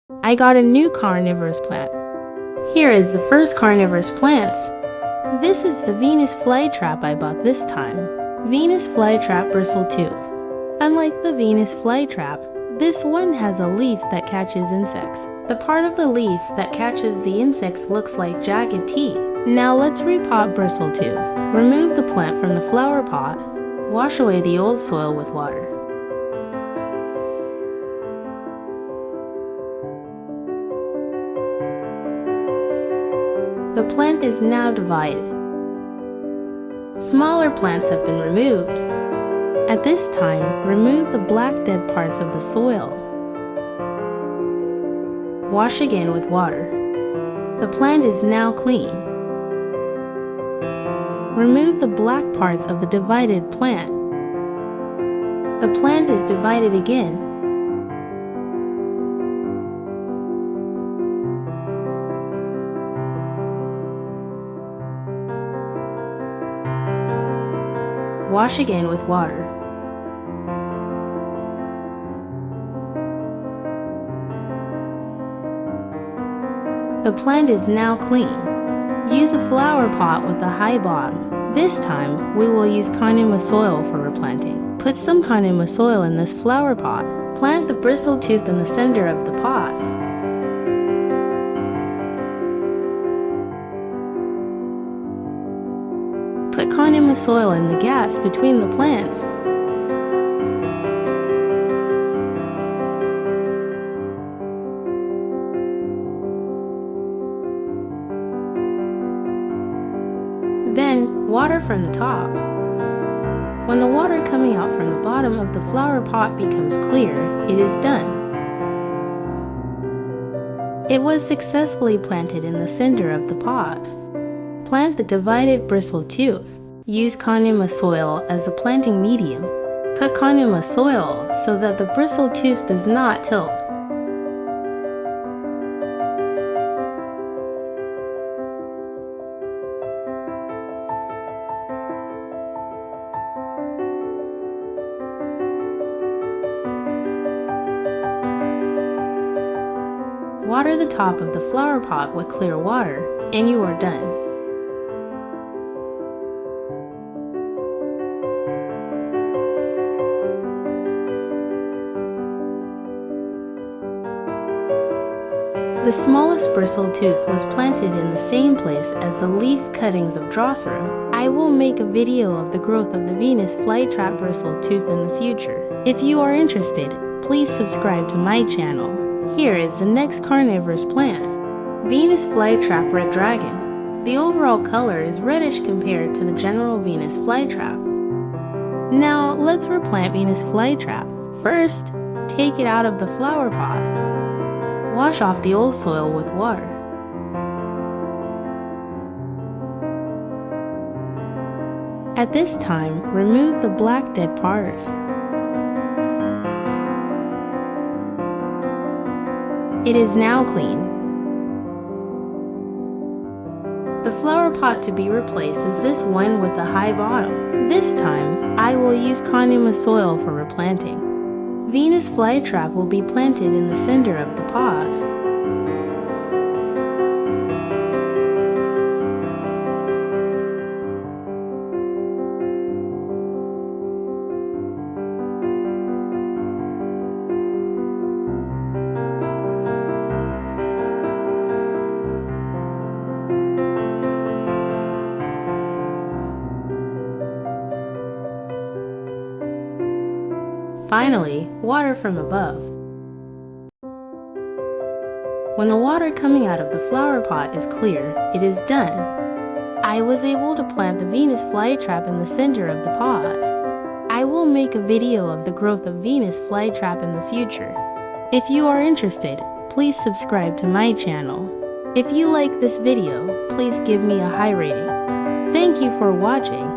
I got a new carnivorous plant. Here is the first carnivorous plants. This is the Venus flytrap I bought this time. Venus flytrap bristletooth. Unlike the Venus flytrap, this one has a leaf that catches insects. The part of the leaf that catches the insects looks like jagged teeth. Now let's repot bristletooth. Remove the plant from the flower pot. Wash away the old soil with water. The plant is now divided. Smaller plants have been removed. At this time, remove the black dead parts of the soil. Wash again with water. The plant is now clean. Remove the black parts of the divided plant. The plant is divided again. Wash again with water. The plant is now clean. Use a flower pot with a high bottom. This time, we will use Carnivorous soil for replanting. Put some Carnivorous soil in this flower pot. Plant the bristletooth in the center of the pot. Put Carnivorous soil in the gaps between the plants. Then, water from the top. When the water coming out from the bottom of the flower pot becomes clear, it is done. It was successfully planted in the center of the pot. Plant the divided bristletooth. Use Carnivorous soil as a planting medium. Put Carnivorous soil so that the bristletooth does not tilt. Water the top of the flower pot with clear water, and you are done. The smallest bristletooth was planted in the same place as the leaf cuttings of Drosera. I will make a video of the growth of the Venus flytrap bristletooth in the future. If you are interested, please subscribe to my channel. Here is the next carnivorous plant, Venus flytrap red dragon. The overall color is reddish compared to the general Venus flytrap. Now let's replant Venus flytrap. First, take it out of the flower pot. Wash off the old soil with water. At this time, remove the black dead parts. It is now clean. The flower pot to be replaced is this one with the high bottom. This time, I will use Carnivorous soil for replanting. Venus flytrap will be planted in the center of the pot. Finally, water from above. When the water coming out of the flower pot is clear, it is done. I was able to plant the Venus flytrap in the center of the pot. I will make a video of the growth of Venus flytrap in the future. If you are interested, please subscribe to my channel. If you like this video, please give me a high rating. Thank you for watching.